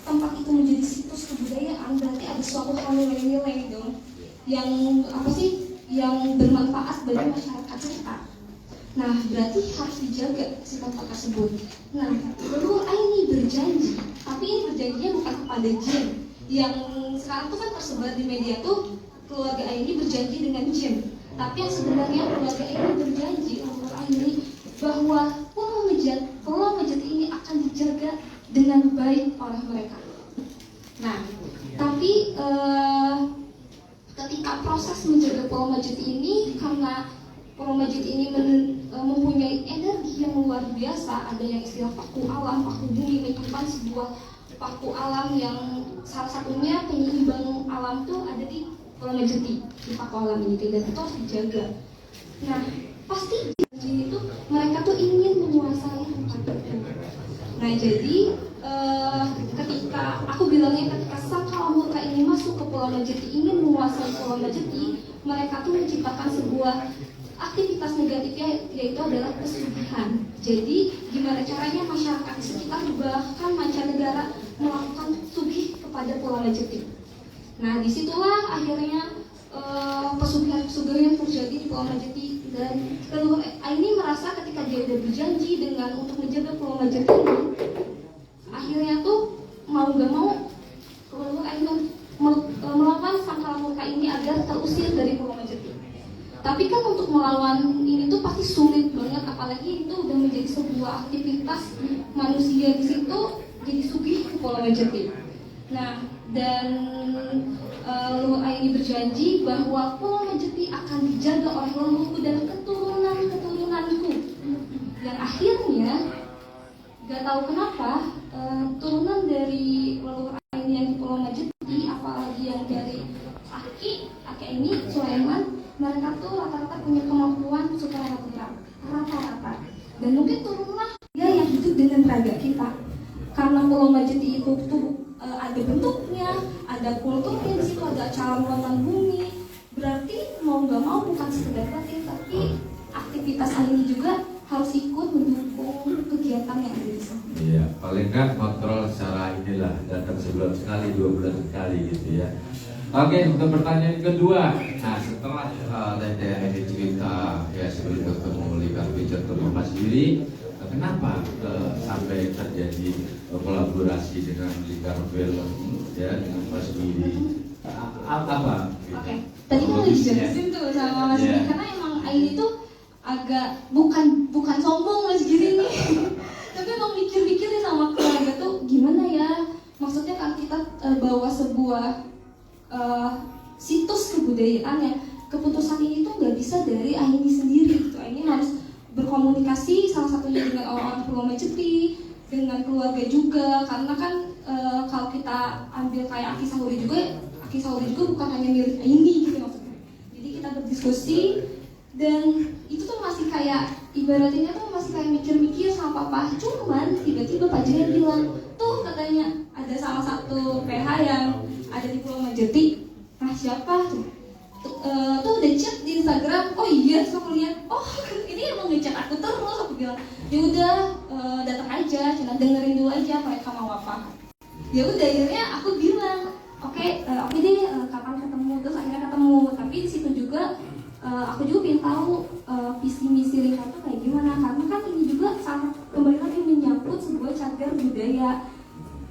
tempat itu menjadi situs kebudayaan, berarti ada suatu hal nilai-nilai dong yang yang bermanfaat bagi masyarakat sekitar. Nah, berarti harus dijaga si tempat tersebut. Nah, Leluhur Aini berjanji, tapi ini berjanjinya bukan kepada jin. Yang sekarang tuh kan tersebar di media tuh keluarga Aini berjanji dengan jin. Tapi yang sebenarnya keluarga Aini berjanji, Leluhur Aini, bahwa Pulau Mejati ini akan dijaga dengan baik oleh mereka. Nah, tapi ketika proses menjaga Pulau Mejati ini, karena Pulau Mejati ini mempunyai energi yang luar biasa, ada yang istilah paku alam, paku bumi, menyimpan sebuah paku alam yang salah satunya penyeimbang alam tuh ada di Pulau Mejati, di paku alam ini, dan itu harus dijaga. Nah, pasti itu mereka tuh ingin menguasai tempat itu. Nah, jadi ketika aku bilangnya ketika sang Kalamurka ini masuk ke Pulau Mejati, ingin menguasai Pulau Mejati, mereka tuh menciptakan sebuah aktivitas negatifnya, yaitu adalah pesugihan. Jadi gimana caranya masyarakat di sekitar bahkan mancanegara melakukan sugih kepada Pulau Mejati. Nah, disitulah akhirnya pesugihan-pesugihan yang terjadi di Pulau Mejati, dan Leluhur Aini merasa ketika dia udah berjanji dengan untuk menjaga Pulau Mejati ini, akhirnya tuh mau gak mau Leluhur Aini melawan sang Kalamurka ini agar terusir dari Pulau Mejati. Tapi kan untuk melawan ini tuh pasti sulit banget, apalagi itu udah menjadi sebuah aktivitas manusia di situ jadi sugih ke Pulau Mejati. Nah, dan Leluhur Aini berjanji bahwa Pulau Mejati akan dijaga oleh leluhurku dan keturunan-keturunanku. Dan akhirnya, gak tahu kenapa, turunan dari Leluhur Aini yang di Pulau Mejati, apalagi yang dari Aki ini, Sulaiman, mereka tuh rata-rata punya kemampuan supernatural, rata-rata. Dan mungkin turunlah dia yang hidup dengan raga kita. Karena Pulau Mejati itu tuh ada bentuknya, ada kulturnya di situ, ada cara muatan bumi. Berarti mau nggak mau bukan sekedar batin, tapi aktivitas ini juga harus ikut mendukung kegiatan yang ada di sana. Iya, paling nggak kontrol secara inilah, datang sebulan sekali, 2 bulan sekali gitu ya. Oke, untuk pertanyaan kedua, nah setelah Leda ini cerita ya sebelum ketemu Lika Pijar terima sendiri, kenapa sampai terjadi kolaborasi dengan Lika Novel ya dengan Mas Willy? Apa? Oke, tadi mau dijelasin tuh sama Mas Willy, karena emang Aini tuh agak bukan sombong Mas Giri nih, tapi emang mikir-mikir nih sama keluarga tuh gimana ya, maksudnya kan kita bawa sebuah situs kebudayaan ya, keputusan ini tuh nggak bisa dari Aini sendiri gitu. Aini harus berkomunikasi salah satunya dengan orang-orang Pulau Mejati, dengan keluarga juga, karena kan kalau kita ambil kayak Aki Sahuri juga bukan hanya milik Aini gitu maksudnya. Jadi kita berdiskusi, dan itu tuh masih kayak ibaratnya tuh masih kayak mikir-mikir sama papa. Cuman tiba-tiba Pak Jaya bilang, tuh katanya ada salah satu PH yang ada di Pulau Mejati. Nah, siapa tuh? Tuh udah chat di Instagram. Oh iya, terus aku lihat, oh ini emang ngechat aku terus. Aku bilang, ya udah datang aja, cuma dengerin dulu aja mereka mau apa. Ya udah, akhirnya aku bilang, oke deh, kapan ketemu. Terus akhirnya ketemu. Tapi di situ juga aku juga pengen tahu visi misi Lika itu kayak gimana, karena kan ini juga sangat kembali lagi menyangkut sebuah cagar budaya.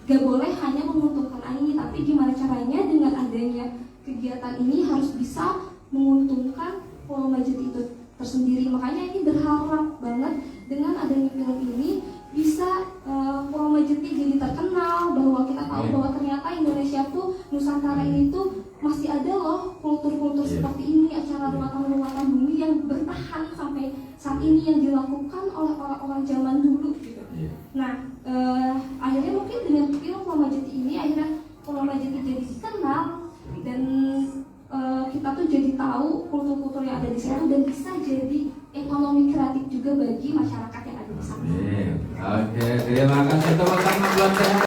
Gak boleh hanya menguntungkan Aini, tapi gimana caranya dengan adanya kegiatan ini harus bisa menguntungkan Pulau Mejati itu tersendiri. Makanya ini berharap banget dengan adanya film ini bisa Pulau Mejati jadi terkenal, bahwa kita tahu bahwa ternyata Indonesia tuh, Nusantara ini tuh masih ada loh kultur-kultur seperti ini, acara ruatan-ruatan bumi yang bertahan sampai saat ini yang dilakukan oleh orang-orang zaman dulu gitu. Nah, akhirnya mungkin dengan film Pulau Mejati ini, akhirnya Pulau Mejati jadi dikenal, dan kita tuh jadi tahu kultur-kultur yang ada di sana, dan bisa jadi ekonomi kreatif juga bagi masyarakat yang ada di sana. Oke, terima kasih teman-teman.